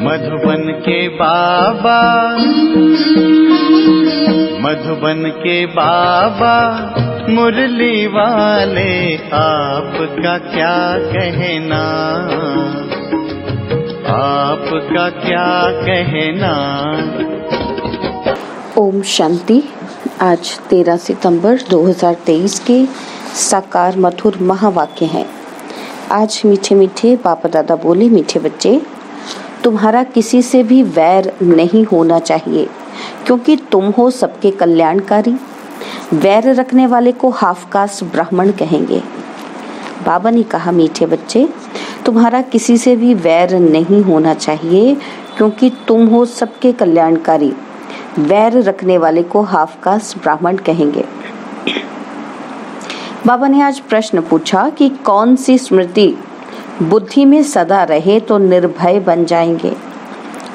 मधुबन के बाबा, मधुबन के बाबा मुरली वाले, आपका क्या कहना, आपका क्या कहना। ओम शांति। आज 13 सितंबर 2023 के साकार मधुर महावाक्य हैं। आज मीठे मीठे पापा दादा बोले, मीठे बच्चे, तुम्हारा किसी से भी वैर नहीं होना चाहिए, क्योंकि तुम हो सबके कल्याणकारी। वैर रखने वाले को हाफ कास्ट ब्राह्मण कहेंगे। बाबा ने कहा, मीठे बच्चे, तुम्हारा किसी से भी वैर नहीं होना चाहिए, क्योंकि तुम हो सबके कल्याणकारी। वैर रखने वाले को हाफ कास्ट ब्राह्मण कहेंगे। बाबा ने आज प्रश्न पूछा कि कौन सी स्मृति बुद्धि में सदा रहे तो निर्भय बन जाएंगे।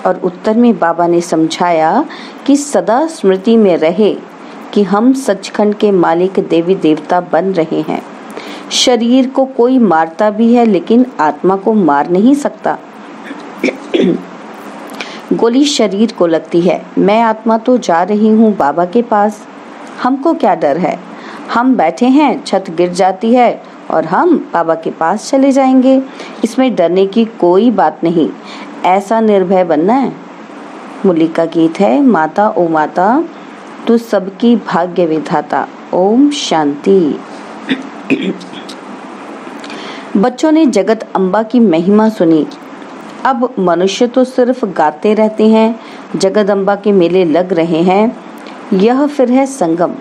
और उत्तर में बाबा ने समझाया कि सदा स्मृति में रहे कि हम सचखंड के मालिक देवी देवता बन रहे हैं। शरीर को कोई मारता भी है, लेकिन आत्मा को मार नहीं सकता। गोली शरीर को लगती है, मैं आत्मा तो जा रही हूँ बाबा के पास, हमको क्या डर है। हम बैठे हैं, छत गिर जाती है और हम बाबा के पास चले जाएंगे। इसमें डरने की कोई बात नहीं, ऐसा निर्भय बनना है। मुरली का गीत है, माता ओ माता तू सबकी भाग्य विधाता। ओम शांति। बच्चों ने जगत अम्बा की महिमा सुनी। अब मनुष्य तो सिर्फ गाते रहते हैं। जगदम्बा के मेले लग रहे हैं। यह फिर है संगम,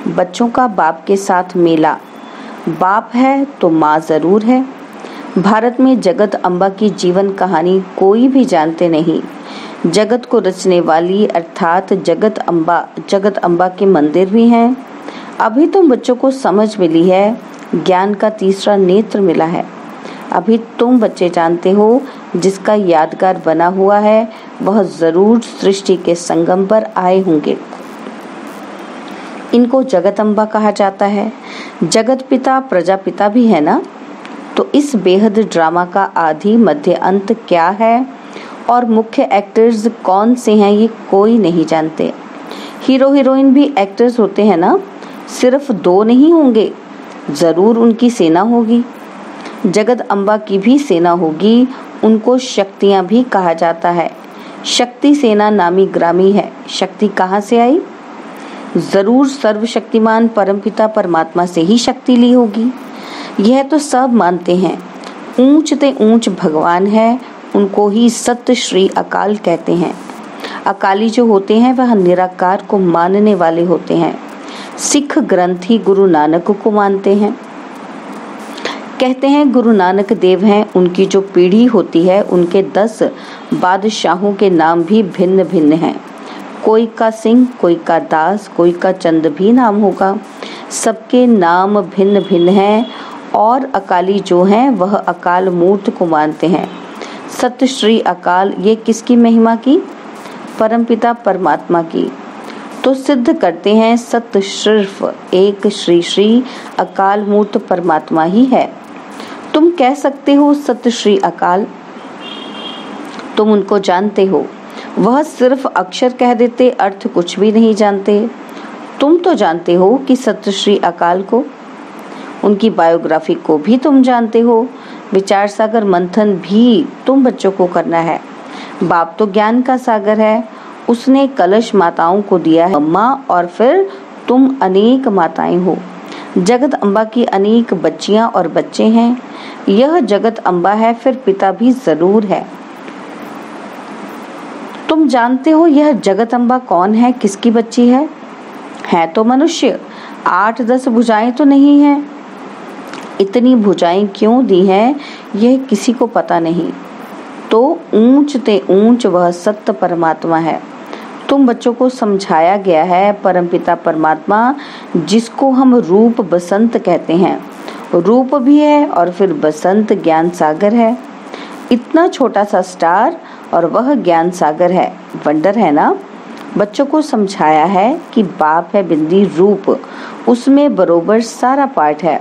बच्चों का बाप के साथ मेला। बाप है तो माँ जरूर है। भारत में जगत अम्बा की जीवन कहानी कोई भी जानते नहीं। जगत को रचने वाली अर्थात जगत अम्बा के मंदिर भी हैं। अभी तुम बच्चों को समझ मिली है, ज्ञान का तीसरा नेत्र मिला है। अभी तुम बच्चे जानते हो, जिसका यादगार बना हुआ है वह जरूर सृष्टि के संगम पर आए होंगे। इनको जगत अम्बा कहा जाता है। जगत पिता प्रजापिता भी है ना। तो इस बेहद ड्रामा का आदि मध्य अंत क्या है और मुख्य एक्टर्स कौन से हैं, ये कोई नहीं जानते। हीरो हीरोइन भी एक्टर्स होते हैं ना, सिर्फ 2 नहीं होंगे, जरूर उनकी सेना होगी। जगत अम्बा की भी सेना होगी। उनको शक्तियां भी कहा जाता है। शक्ति सेना नामी ग्रामी है। शक्ति कहाँ से आई? जरूर सर्वशक्तिमान परमपिता परमात्मा से ही शक्ति ली होगी। यह तो सब मानते हैं। ऊंच ते ऊंच भगवान है, उनको ही सत्य श्री अकाल कहते हैं। अकाली जो होते हैं वह निराकार को मानने वाले होते हैं। सिख ग्रंथी गुरु नानक को मानते हैं। कहते हैं गुरु नानक देव हैं। उनकी जो पीढ़ी होती है, उनके 10 बादशाहों के नाम भी भिन्न भिन्न हैं। कोई का सिंह, कोई का दास, कोई का चंद भी नाम होगा। सबके नाम भिन्न भिन्न हैं। और अकाली जो हैं वह अकाल मूर्त को मानते हैं। सत्य श्री अकाल, ये किसकी महिमा की? परमपिता परमात्मा की। तो सिद्ध करते हैं सत्य सिर्फ एक श्री श्री अकाल मूर्त परमात्मा ही है। तुम कह सकते हो सत्य श्री अकाल, तुम उनको जानते हो। वह सिर्फ अक्षर कह देते, अर्थ कुछ भी नहीं जानते। तुम तो जानते हो कि सत्य श्री अकाल को, उनकी बायोग्राफी को भी तुम जानते हो। विचार सागर मंथन भी तुम बच्चों को करना है। बाप तो ज्ञान का सागर है, उसने कलश माताओं को दिया है अम्मा, और फिर तुम अनेक माताएं हो। जगत अम्बा की अनेक बच्चियां और बच्चे हैं। यह जगत अम्बा है, फिर पिता भी जरूर है। तुम जानते हो यह जगत अम्बा कौन है, किसकी बच्ची है? है तो मनुष्य। 8-10 भुजाएं तो नहीं है। इतनी भुजाएं क्यों दी हैं, यह किसी को पता नहीं। तो ऊंच ते ऊंच वह सत्य परमात्मा है। तुम बच्चों को समझाया गया है परमपिता परमात्मा, जिसको हम रूप बसंत कहते हैं। रूप भी है और फिर बसंत ज्ञान सागर है। इतना छोटा सा स्टार और वह ज्ञान सागर है। वंडर है ना। बच्चों को समझाया है कि बाप है बिंदी रूप, उसमें बरोबर सारा पाठ है।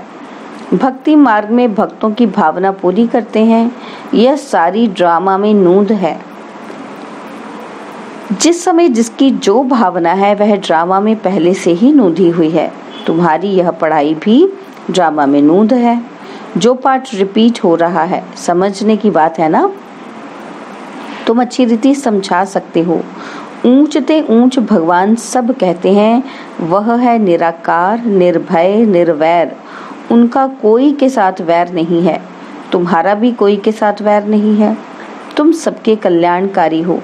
भक्ति मार्ग में भक्तों की भावना पूरी करते हैं। यह सारी ड्रामा में नूंद है। जिस समय जिसकी जो भावना है वह ड्रामा में पहले से ही नूंधी हुई है। तुम्हारी यह पढ़ाई भी ड्रामा में नूंद है। जो पाठ रिपीट हो रहा है, समझने की बात है ना। तुम अच्छी रीति समझा सकते हो। ऊंचते ऊंच भगवान सब कहते हैं, वह है निराकार, निर्भय, निर्वैर। उनका कोई के साथ वैर नहीं है। तुम्हारा भी कोई के साथ वैर नहीं है। तुम सबके कल्याणकारी हो।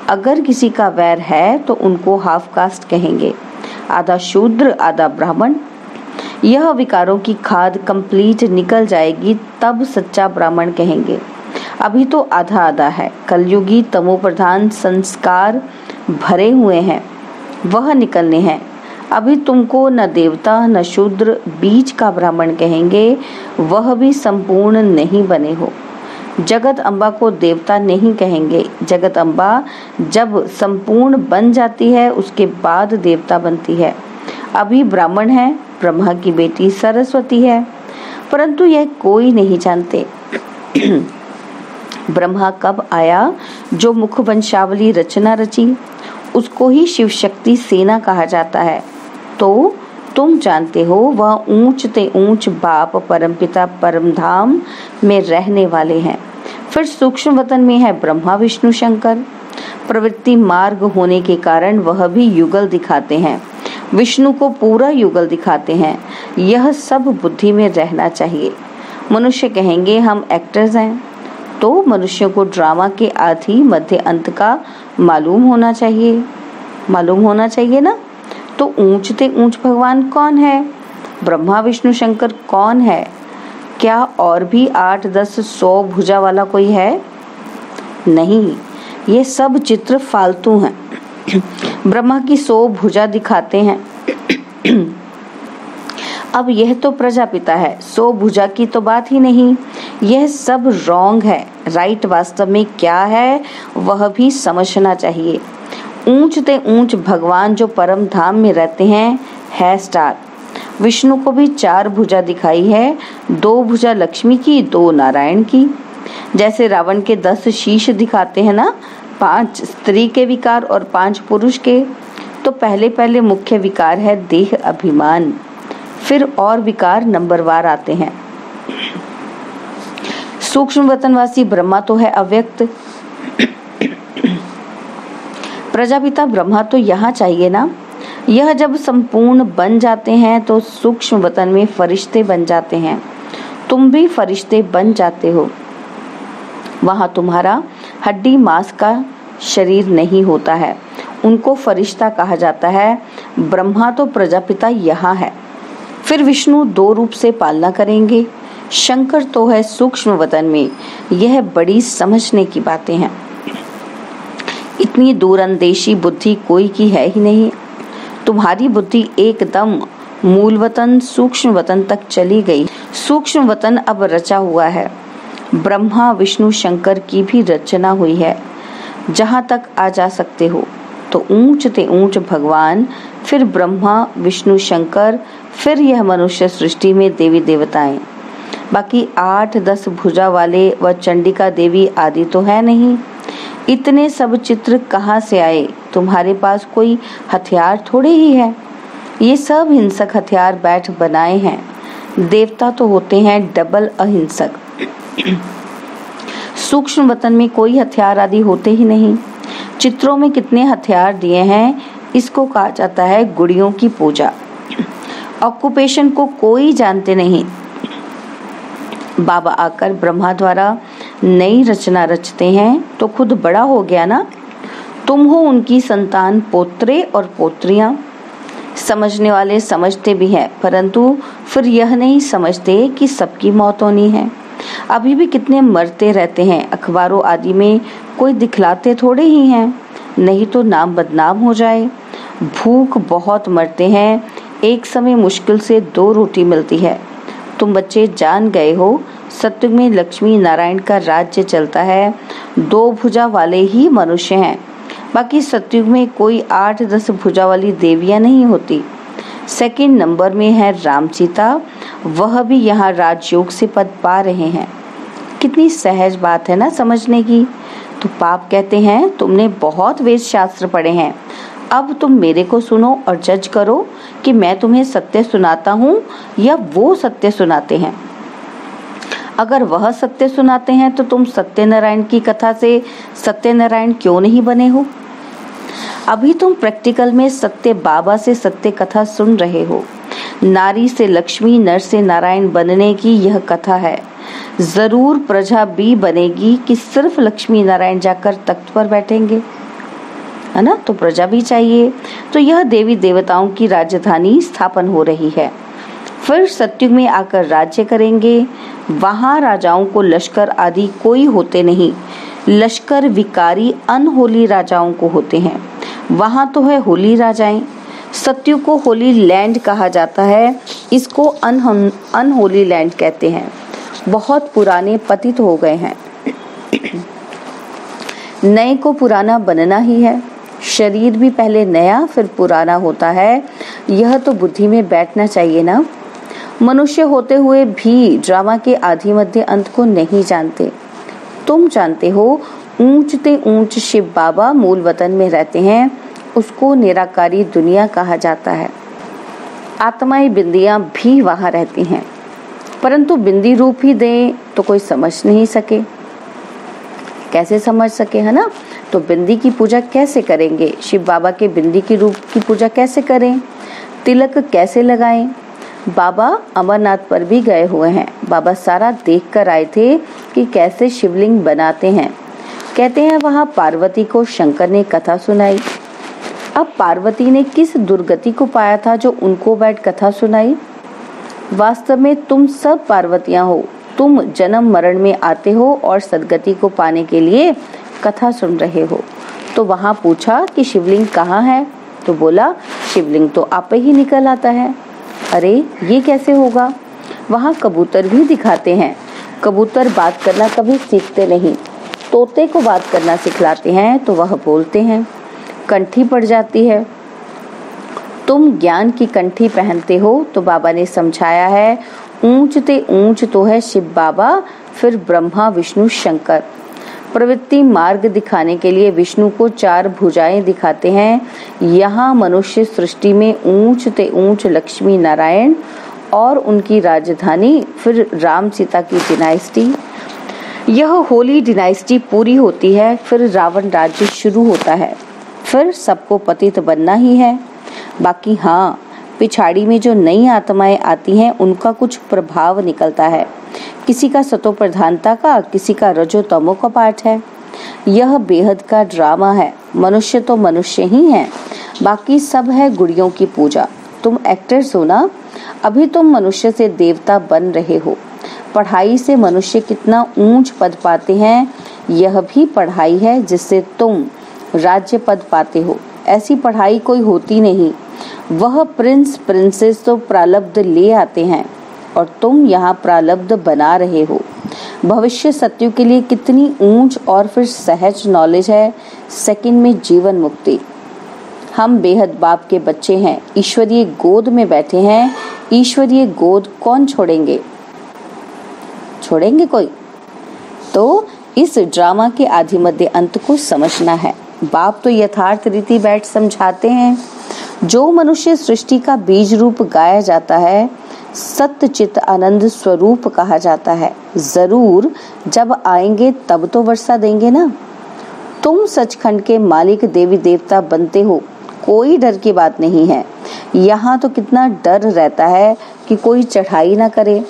अगर किसी का वैर है तो उनको हाफ कास्ट कहेंगे, आधा शूद्र आधा ब्राह्मण। यह विकारों की खाद कंप्लीट निकल जाएगी तब सच्चा ब्राह्मण कहेंगे। अभी तो आधा आधा है। कलयुगी तमोप्रधान संस्कार भरे हुए हैं, वह निकलने हैं। अभी तुमको न देवता न शूद्र बीच का ब्राह्मण कहेंगे, वह भी संपूर्ण नहीं बने हो। जगत अम्बा को देवता नहीं कहेंगे। जगत अम्बा जब संपूर्ण बन जाती है उसके बाद देवता बनती है। अभी ब्राह्मण है, ब्रह्मा की बेटी सरस्वती है, परंतु यह कोई नहीं जानते। ब्रह्मा कब आया? जो मुख वंशावली रचना रची, उसको ही शिव शक्ति सेना कहा जाता है। तो तुम जानते हो वह ऊंचते ऊंच बाप परमपिता परमधाम में रहने वाले हैं। फिर सूक्ष्म वतन में है ब्रह्मा विष्णु शंकर। प्रवृत्ति मार्ग होने के कारण वह भी युगल दिखाते हैं, विष्णु को पूरा युगल दिखाते हैं। यह सब बुद्धि में रहना चाहिए। मनुष्य कहेंगे हम एक्टर्स हैं, तो मनुष्यों को ड्रामा के आदि मध्य अंत का मालूम होना चाहिए ना। तो ऊंचते ऊंच भगवान कौन है? ब्रह्मा विष्णु शंकर कौन है? क्या और भी 8, 10, 100 भुजा वाला कोई है? नहीं, ये सब चित्र फालतू हैं। ब्रह्मा की 100 भुजा दिखाते हैं। अब यह तो प्रजापिता है, 100 भुजा की तो बात ही नहीं। यह सब रॉन्ग है। राइट वास्तव में क्या है वह भी समझना चाहिए। ऊंचते ऊंच भगवान जो परम धाम में रहते हैं है स्टार। विष्णु को भी 4 भुजा दिखाई है, 2 भुजा लक्ष्मी की, 2 नारायण की। जैसे रावण के 10 शीश दिखाते हैं ना, 5 स्त्री के विकार और 5 पुरुष के। तो पहले मुख्य विकार है देह अभिमान, फिर और विकार नंबरवार आते हैं। सूक्ष्म वतनवासी ब्रह्मा तो है अव्यक्त। प्रजापिता ब्रह्मा तो यहाँ चाहिए ना। यह जब संपूर्ण बन जाते हैं तो सूक्ष्म वतन में फरिश्ते बन जाते हैं। तुम भी फरिश्ते बन जाते हो। वहाँ तुम्हारा हड्डी मांस का शरीर नहीं होता है, उनको फरिश्ता कहा जाता है। ब्रह्मा तो प्रजापिता यहाँ है। फिर विष्णु 2 रूप से पालना करेंगे। शंकर तो है सूक्ष्म वतन में। यह बड़ी समझने की बातें हैं। इतनी दूरंदेशी बुद्धि कोई की है ही नहीं। तुम्हारी बुद्धि एकदम मूल वतन सूक्ष्म वतन तक चली गई। सूक्ष्म वतन अब रचा हुआ है। ब्रह्मा विष्णु शंकर की भी रचना हुई है। जहाँ तक आ जा सकते हो तो ऊंचते ऊंच भगवान, फिर ब्रह्मा विष्णु शंकर, फिर यह मनुष्य सृष्टि में देवी देवताएं। बाकी 8, 10 भुजा वाले व चंडिका देवी आदि तो है नहीं। इतने सब चित्र कहाँ से आए? तुम्हारे पास कोई हथियार थोड़े ही है। ये सब हिंसक हथियार बैठ बनाए हैं। देवता तो होते हैं डबल अहिंसक। सूक्ष्म वतन में कोई हथियार आदि होते ही नहीं। चित्रों में कितने हथियार दिए हैं, इसको कहा जाता है गुड़ियों की पूजा। ऑक्यूपेशन को कोई जानते नहीं। बाबा आकर ब्रह्मा द्वारा नई रचना रचते हैं तो खुद बड़ा हो गया ना। तुम हो उनकी संतान, पोत्रे और पोत्रियां। समझने वाले समझते भी हैं, परंतु फिर यह नहीं समझते कि सबकी मौत होनी है। अभी भी कितने मरते रहते हैं। अखबारों आदि में कोई दिखलाते थोड़े ही हैं, नहीं तो नाम बदनाम हो जाए। भूख बहुत मरते हैं। एक समय मुश्किल से 2 रोटी मिलती है। तुम बच्चे जान गए हो, सत्युग में लक्ष्मी नारायण का राज्य चलता है। 2 भुजा वाले ही मनुष्य हैं। बाकी सत्युग में कोई 8, 10 भुजा वाली देवियां नहीं होती। सेकंड नंबर में है राम सीता, वह भी यहाँ राजयोग से पद पा रहे हैं। कितनी सहज बात है ना समझने की। तो पाप कहते हैं, तुमने बहुत वेद शास्त्र पढ़े हैं, अब तुम मेरे को सुनो और जज करो कि मैं तुम्हें सत्य सुनाता हूँ या वो सत्य सुनाते हैं। अगर वह सत्य सुनाते हैं तो तुम सत्यनारायण की कथा से सत्यनारायण क्यों नहीं बने हो? अभी तुम प्रैक्टिकल में सत्य बाबा से सत्य कथा सुन रहे हो। नारी से लक्ष्मी, नर से नारायण बनने की यह कथा है। जरूर प्रजा भी बनेगी कि सिर्फ लक्ष्मी नारायण जाकर तख्त पर बैठेंगे, है ना? तो प्रजा भी चाहिए। तो यह देवी देवताओं की राजधानी स्थापन हो रही है। फिर सत्युग में आकर राज्य करेंगे। वहां राजाओं को लश्कर आदि कोई होते नहीं। लश्कर विकारी अनहोली राजाओं को होते हैं। वहां तो है होली राजाएं। सत्युग को होली लैंड कहा जाता है, इसको अनहोली लैंड कहते हैं। बहुत पुराने पतित हो गए हैं। नए को पुराना बनना ही है। शरीर भी पहले नया फिर पुराना होता है। यह तो बुद्धि में बैठना चाहिए ना। मनुष्य होते हुए भी ड्रामा के आदि मध्य अंत को नहीं जानते। तुम जानते हो, ऊंचते ऊंच शिव बाबा मूल वतन में रहते हैं, उसको निराकारी दुनिया कहा जाता है। आत्माएं बिंदियां भी वहां रहती हैं, परंतु बिंदी रूप ही दें तो कोई समझ नहीं सके। कैसे समझ सके, है ना? तो बिंदी की पूजा कैसे करेंगे? शिव बाबा के बिंदी की रूप की पूजा कैसे करें? तिलक कैसे लगाएं? बाबा अमरनाथ पर भी गए हुए हैं। बाबा सारा देख कर आए थे कि कैसे शिवलिंग बनाते हैं। कहते हैं वहां पार्वती को शंकर ने कथा सुनाई। अब पार्वती ने किस दुर्गति को पाया था जो उनको बैठ कथा सुनाई? वास्तव में तुम सब पार्वतियां हो। तुम जन्म मरण में आते हो और सदगति को पाने के लिए कथा सुन रहे हो। तो वहां पूछा कि शिवलिंग कहाँ है? तो बोला शिवलिंग तो आपे ही निकल आता है। अरे ये कैसे होगा? वहाँ कबूतर भी दिखाते हैं। कबूतर बात करना कभी सीखते नहीं। तोते को बात करना सिखलाते हैं तो वह बोलते हैं। कंठी पड़ जाती है। तुम ज्ञान की कंठी पहनते हो तो बाबा ने समझाया है, ऊंचते ऊंच तो है शिव बाबा, फिर ब्रह्मा विष्णु शंकर। प्रवृत्ति मार्ग दिखाने के लिए विष्णु को 4 भुजाएं दिखाते हैं। यहाँ मनुष्य सृष्टि में ऊंचते ऊंच लक्ष्मी नारायण और उनकी राजधानी, फिर राम सीता की डिनाइस्टी। यह होली डिनाइस्टी पूरी होती है, फिर रावण राज्य शुरू होता है। फिर सबको पतित बनना ही है। बाकी हाँ, पिछाड़ी में जो नई आत्माएं आती हैं उनका कुछ प्रभाव निकलता है। किसी का सतो प्रधानता का, किसी का रजो तमो का पाठ है। यह बेहद का ड्रामा है। मनुष्य तो मनुष्य ही हैं, बाकी सब है गुड़ियों की पूजा। तुम एक्टर्स हो ना। अभी तुम मनुष्य से देवता बन रहे हो। पढ़ाई से मनुष्य कितना ऊंच पद पाते हैं, यह भी पढ़ाई है जिससे तुम राज्य पद पाते हो। ऐसी पढ़ाई कोई होती नहीं। वह प्रिंस प्रिंसेस तो प्रारब्ध ले आते हैं और तुम यहाँ प्रारब्ध बना रहे हो। भविष्य सत्युग के लिए कितनी ऊंच और फिर सहज नॉलेज है। सेकंड में जीवन मुक्ति। हम बेहद बाप के बच्चे हैं, ईश्वरीय गोद में बैठे हैं। ईश्वरीय गोद कौन छोड़ेंगे? छोड़ेंगे कोई? तो इस ड्रामा के आदि मध्य अंत को समझना है। बाप तो यथार्थ रीति बैठ समझाते हैं। जो मनुष्य सृष्टि का बीज रूप गाया जाता है, सत्य चित आनंद स्वरूप कहा जाता है। जरूर जब आएंगे तब तो वर्षा देंगे ना। तुम सचखंड के मालिक देवी देवता बनते हो, कोई डर की बात नहीं है। यहाँ तो कितना डर रहता है कि कोई चढ़ाई ना करे।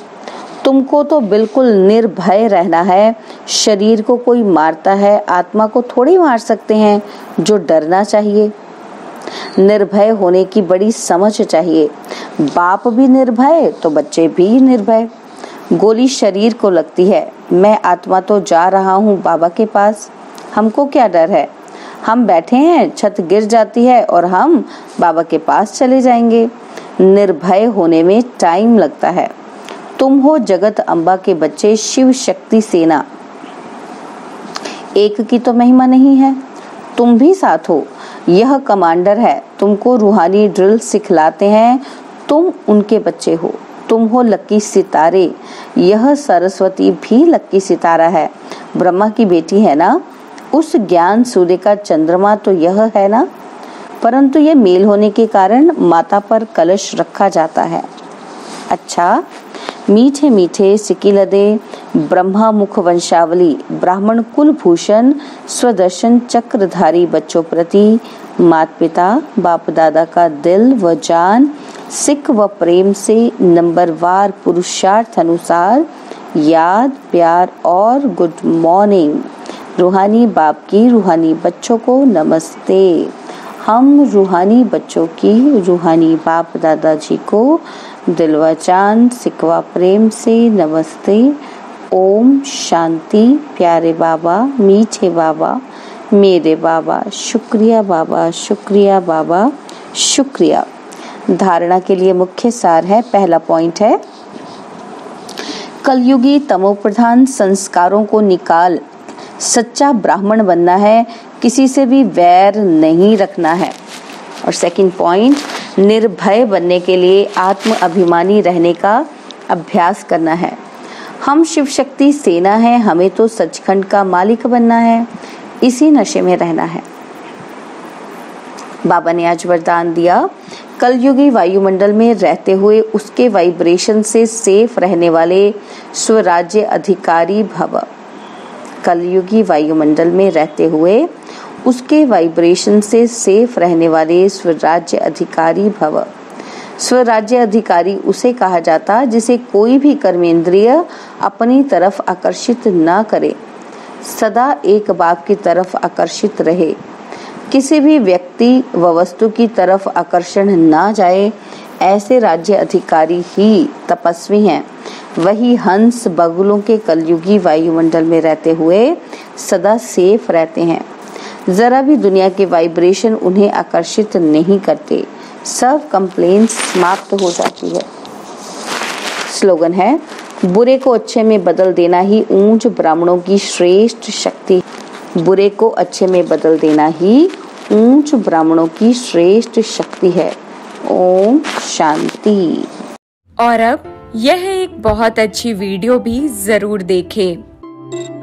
तुमको तो बिल्कुल निर्भय रहना है। शरीर को कोई मारता है, आत्मा को थोड़ी मार सकते हैं, जो डरना चाहिए। निर्भय होने की बड़ी समझ चाहिए। बाप भी निर्भय तो बच्चे भी निर्भय। गोली शरीर को लगती है, मैं आत्मा तो जा रहा हूँ बाबा के पास। हमको क्या डर है? हम बैठे हैं, छत गिर जाती है और हम बाबा के पास चले जाएंगे। निर्भय होने में टाइम लगता है। तुम हो जगत अम्बा के बच्चे, शिव शक्ति सेना। एक की तो महिमा नहीं है, तुम भी साथ हो। यह कमांडर है, तुमको रूहानी ड्रिल सिखलाते हैं। तुम उनके बच्चे हो। तुम हो लक्की सितारे। यह सरस्वती भी लक्की सितारा है, ब्रह्मा की बेटी है ना। उस ज्ञान सूर्य का चंद्रमा तो यह है ना, परंतु ये मेल होने के कारण माता पर कलश रखा जाता है। अच्छा, मीठे मीठे सिकिलदे ब्रह्मा मुख वंशावली ब्राह्मण कुल भूषण स्वदर्शन चक्रधारी बच्चों प्रति माता पिता बाप दादा का दिल व जान सिख व प्रेम से नंबरवार पुरुषार्थ अनुसार याद प्यार और गुड मॉर्निंग। रूहानी बाप की रूहानी बच्चों को नमस्ते। हम रूहानी बच्चों की रूहानी बाप दादाजी को दिलवा चांद सिकवा प्रेम से नमस्ते। ओम शांति। प्यारे बाबा, मीठे बाबा, मेरे बाबा, शुक्रिया बाबा, शुक्रिया बाबा, शुक्रिया। धारणा के लिए मुख्य सार है, पहला पॉइंट है कलयुगी तमोप्रधान संस्कारों को निकाल सच्चा ब्राह्मण बनना है, किसी से भी वैर नहीं रखना है। और सेकंड पॉइंट, निर्भय बनने के लिए आत्म अभिमानी रहने का अभ्यास करना है। हम शिव शक्ति सेना है, हमें तो सचखंड का मालिक बनना है, इसी नशे में रहना है। बाबा ने आज वरदान दिया, कलयुगी वायुमंडल में रहते हुए उसके वाइब्रेशन से सेफ रहने वाले स्वराज्य अधिकारी भव। कलयुगी वायुमंडल में रहते हुए उसके वाइब्रेशन से सेफ रहने वाले स्वराज्य अधिकारी भव। स्वराज्य अधिकारी उसे कहा जाता जिसे कोई भी कर्मेंद्रिय अपनी तरफ आकर्षित न करे, सदा एक बाप की तरफ आकर्षित रहे, किसी भी व्यक्ति व वस्तु की तरफ आकर्षण न जाए। ऐसे राज्य अधिकारी ही तपस्वी हैं। वही हंस बगुलों के कलयुगी वायुमंडल में रहते हुए सदा सेफ रहते हैं। जरा भी दुनिया के वाइब्रेशन उन्हें आकर्षित नहीं करते। सब कंप्लेंट्स समाप्त हो जाती है। स्लोगन है, बुरे को अच्छे में बदल देना ही ऊंच ब्राह्मणों की श्रेष्ठ शक्ति। बुरे को अच्छे में बदल देना ही ऊंच ब्राह्मणों की श्रेष्ठ शक्ति है। ओम शांति। और अब यह एक बहुत अच्छी वीडियो भी जरूर देखें।